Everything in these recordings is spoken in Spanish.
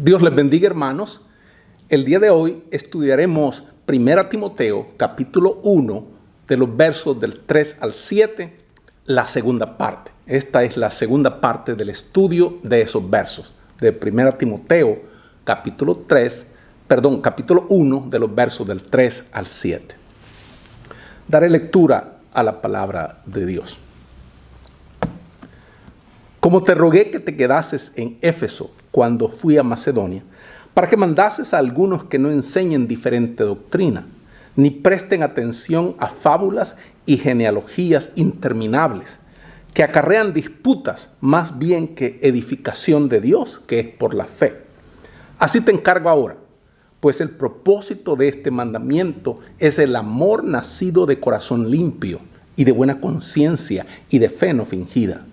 Dios les bendiga, hermanos. El día de hoy estudiaremos 1 Timoteo, capítulo 1, de los versos del 3 al 7, la segunda parte. Esta es la segunda parte del estudio de esos versos, de 1 Timoteo, capítulo 1, de los versos del 3 al 7. Daré lectura a la palabra de Dios. Como te rogué que te quedases en Éfeso cuando fui a Macedonia, para que mandases a algunos que no enseñen diferente doctrina, ni presten atención a fábulas y genealogías interminables, que acarrean disputas más bien que edificación de Dios, que es por la fe. Así te encargo ahora, pues el propósito de este mandamiento es el amor nacido de corazón limpio y de buena conciencia y de fe no fingida,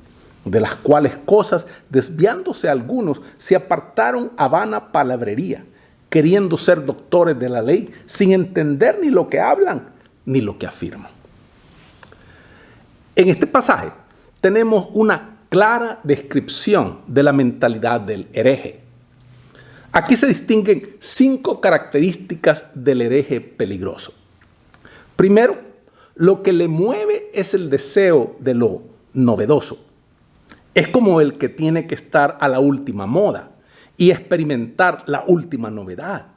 de las cuales cosas, desviándose algunos, se apartaron a vana palabrería, queriendo ser doctores de la ley, sin entender ni lo que hablan ni lo que afirman. En este pasaje tenemos una clara descripción de la mentalidad del hereje. Aquí se distinguen 5 características del hereje peligroso. Primero, lo que le mueve es el deseo de lo novedoso. Es como el que tiene que estar a la última moda y experimentar la última novedad.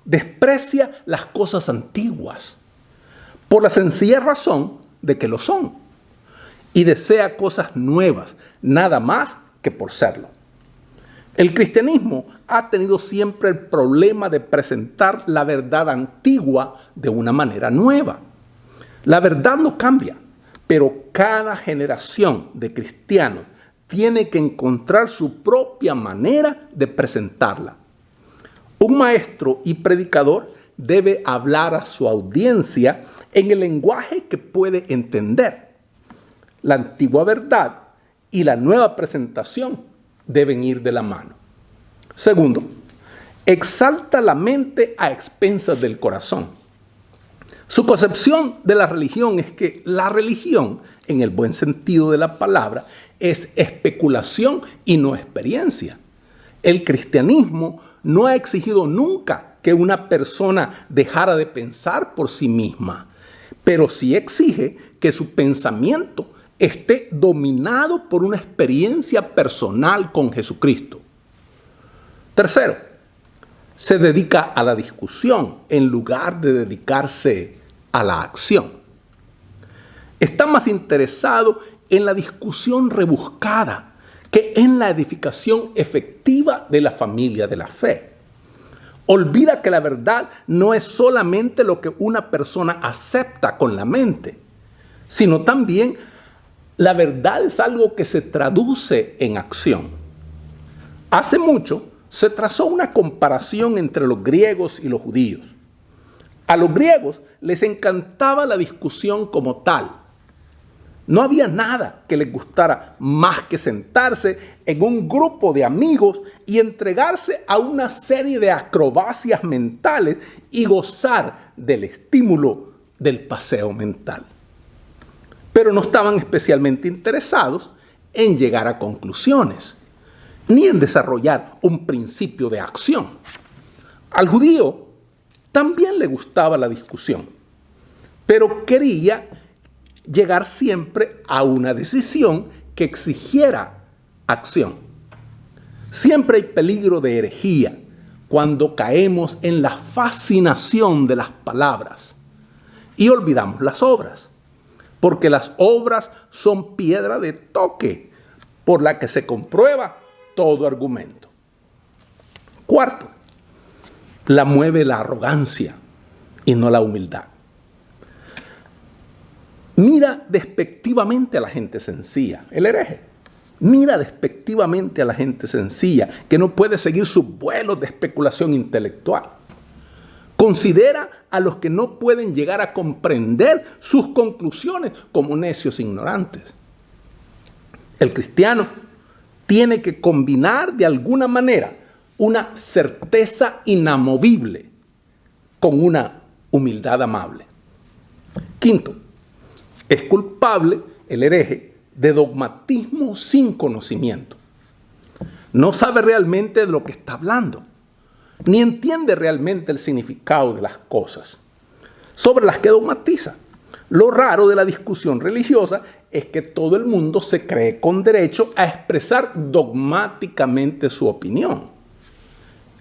Desprecia las cosas antiguas por la sencilla razón de que lo son y desea cosas nuevas, nada más que por serlo. El cristianismo ha tenido siempre el problema de presentar la verdad antigua de una manera nueva. La verdad no cambia, pero cada generación de cristianos tiene que encontrar su propia manera de presentarla. Un maestro y predicador debe hablar a su audiencia en el lenguaje que puede entender. La antigua verdad y la nueva presentación deben ir de la mano. Segundo, exalta la mente a expensas del corazón. Su concepción de la religión es que la religión, en el buen sentido de la palabra, es especulación y no experiencia. El cristianismo no ha exigido nunca que una persona dejara de pensar por sí misma, pero sí exige que su pensamiento esté dominado por una experiencia personal con Jesucristo. Tercero, se dedica a la discusión en lugar de dedicarse a la acción. Está más interesado en la discusión rebuscada que en la edificación efectiva de la familia de la fe. Olvida que la verdad no es solamente lo que una persona acepta con la mente, sino también la verdad es algo que se traduce en acción. Hace mucho se trazó una comparación entre los griegos y los judíos. A los griegos les encantaba la discusión como tal. No había nada que les gustara más que sentarse en un grupo de amigos y entregarse a una serie de acrobacias mentales y gozar del estímulo del paseo mental. Pero no estaban especialmente interesados en llegar a conclusiones, ni en desarrollar un principio de acción. Al judío también le gustaba la discusión, pero quería llegar siempre a una decisión que exigiera acción. Siempre hay peligro de herejía cuando caemos en la fascinación de las palabras y olvidamos las obras, porque las obras son piedra de toque por la que se comprueba todo argumento. Cuarto, la mueve la arrogancia y no la humildad. Mira despectivamente a la gente sencilla, el hereje. Mira despectivamente a la gente sencilla que no puede seguir sus vuelos de especulación intelectual. Considera a los que no pueden llegar a comprender sus conclusiones como necios ignorantes. El cristiano tiene que combinar de alguna manera una certeza inamovible con una humildad amable. Quinto, es culpable el hereje de dogmatismo sin conocimiento. No sabe realmente de lo que está hablando, ni entiende realmente el significado de las cosas sobre las que dogmatiza. Lo raro de la discusión religiosa es que todo el mundo se cree con derecho a expresar dogmáticamente su opinión.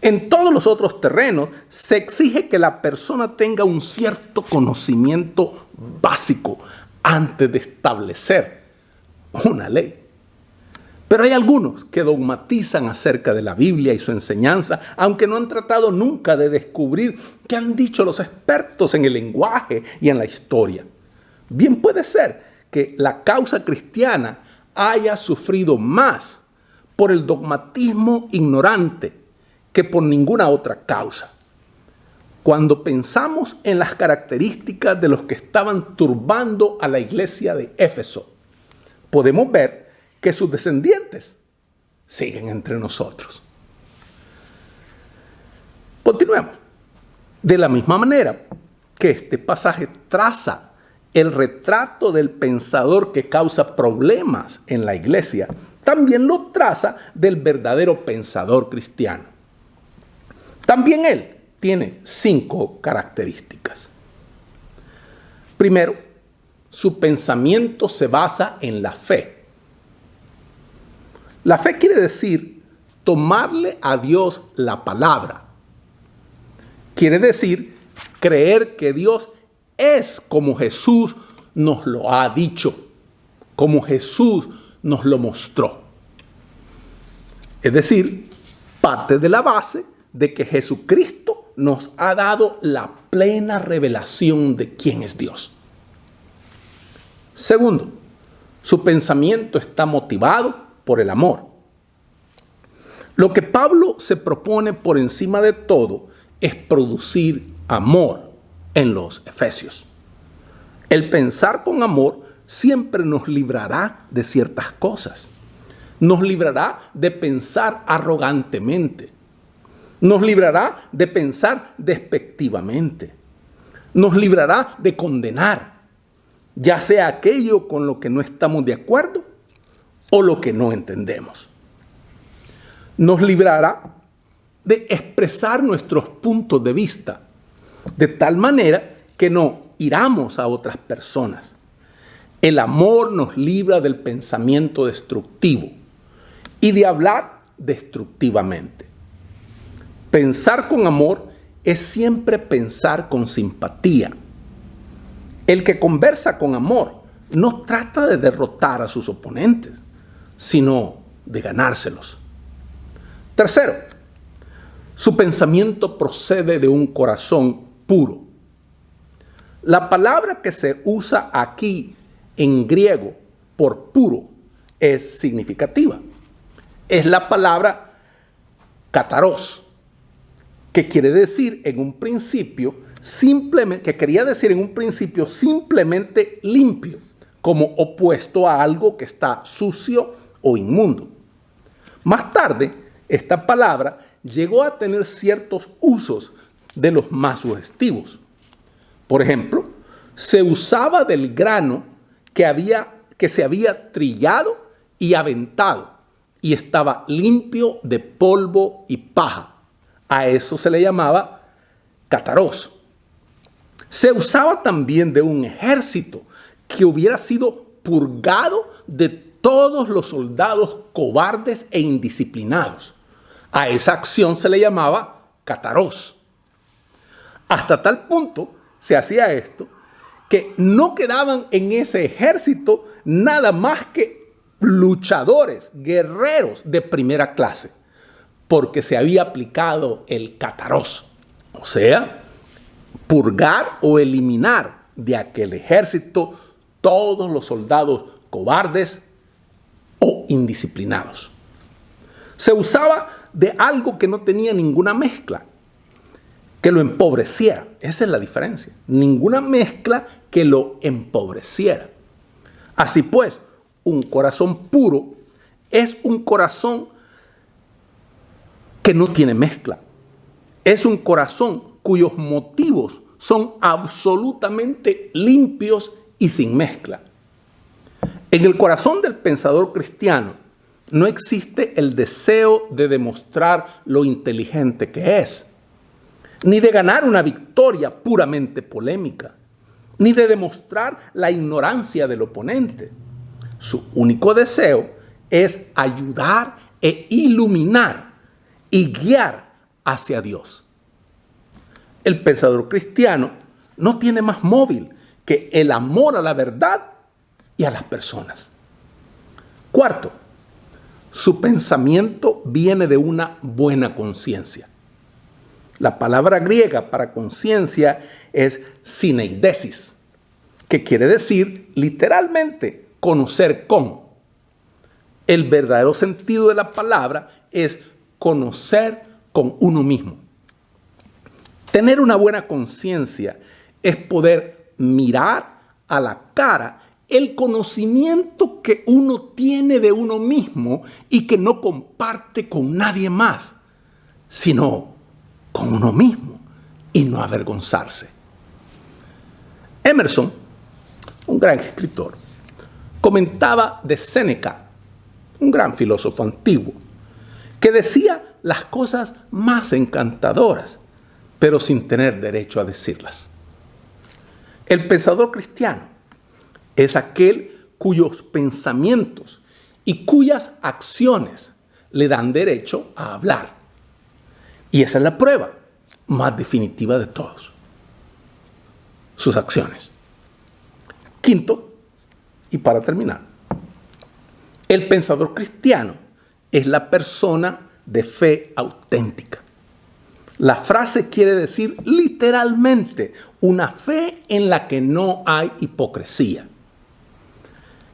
En todos los otros terrenos se exige que la persona tenga un cierto conocimiento básico antes de establecer una ley. Pero hay algunos que dogmatizan acerca de la Biblia y su enseñanza, aunque no han tratado nunca de descubrir qué han dicho los expertos en el lenguaje y en la historia. Bien puede ser que la causa cristiana haya sufrido más por el dogmatismo ignorante que por ninguna otra causa. Cuando pensamos en las características de los que estaban turbando a la iglesia de Éfeso, podemos ver que sus descendientes siguen entre nosotros. Continuemos. De la misma manera que este pasaje traza el retrato del pensador que causa problemas en la iglesia, también lo traza del verdadero pensador cristiano. También él tiene 5 características. Primero, su pensamiento se basa en la fe. La fe quiere decir tomarle a Dios la palabra. Quiere decir creer que Dios es como Jesús nos lo ha dicho, como Jesús nos lo mostró. Es decir, parte de la base de que Jesucristo nos ha dado la plena revelación de quién es Dios. Segundo, su pensamiento está motivado por el amor. Lo que Pablo se propone por encima de todo es producir amor en los Efesios. El pensar con amor siempre nos librará de ciertas cosas. Nos librará de pensar arrogantemente. Nos librará de pensar despectivamente. Nos librará de condenar, ya sea aquello con lo que no estamos de acuerdo o lo que no entendemos. Nos librará de expresar nuestros puntos de vista, de tal manera que no hiramos a otras personas. El amor nos libra del pensamiento destructivo y de hablar destructivamente. Pensar con amor es siempre pensar con simpatía. El que conversa con amor no trata de derrotar a sus oponentes, sino de ganárselos. Tercero, su pensamiento procede de un corazón puro. La palabra que se usa aquí en griego por puro es significativa. Es la palabra kataros, que quiere decir en un principio simplemente limpio, como opuesto a algo que está sucio o inmundo. Más tarde, esta palabra llegó a tener ciertos usos de los más sugestivos. Por ejemplo, se usaba del grano que se había trillado y aventado y estaba limpio de polvo y paja. A eso se le llamaba kataros. Se usaba también de un ejército que hubiera sido purgado de todos los soldados cobardes e indisciplinados. A esa acción se le llamaba kataros. Hasta tal punto se hacía esto que no quedaban en ese ejército nada más que luchadores, guerreros de primera clase, porque se había aplicado el kataros, o sea, purgar o eliminar de aquel ejército todos los soldados cobardes o indisciplinados. Se usaba de algo que no tenía ninguna mezcla, que lo empobreciera. Esa es la diferencia. Ninguna mezcla que lo empobreciera. Así pues, un corazón puro es un corazón que no tiene mezcla. Es un corazón cuyos motivos son absolutamente limpios y sin mezcla. En el corazón del pensador cristiano, no existe el deseo de demostrar lo inteligente que es, ni de ganar una victoria puramente polémica, ni de demostrar la ignorancia del oponente. Su único deseo es ayudar e iluminar y guiar hacia Dios. El pensador cristiano no tiene más móvil que el amor a la verdad y a las personas. Cuarto, su pensamiento viene de una buena conciencia. La palabra griega para conciencia es syneidesis, que quiere decir literalmente conocer con. El verdadero sentido de la palabra es conocer con uno mismo. Tener una buena conciencia es poder mirar a la cara el conocimiento que uno tiene de uno mismo y que no comparte con nadie más, sino con uno mismo, y no avergonzarse. Emerson, un gran escritor, comentaba de Séneca, un gran filósofo antiguo, que decía las cosas más encantadoras, pero sin tener derecho a decirlas. El pensador cristiano es aquel cuyos pensamientos y cuyas acciones le dan derecho a hablar. Y esa es la prueba más definitiva de todos: sus acciones. Quinto, y para terminar, el pensador cristiano es la persona de fe auténtica. La frase quiere decir literalmente una fe en la que no hay hipocresía.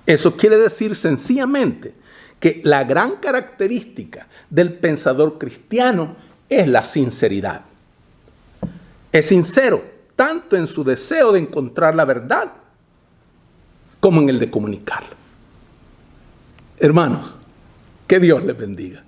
Eso quiere decir sencillamente que la gran característica del pensador cristiano es la sinceridad. Es sincero tanto en su deseo de encontrar la verdad como en el de comunicarla. Hermanos, que Dios les bendiga.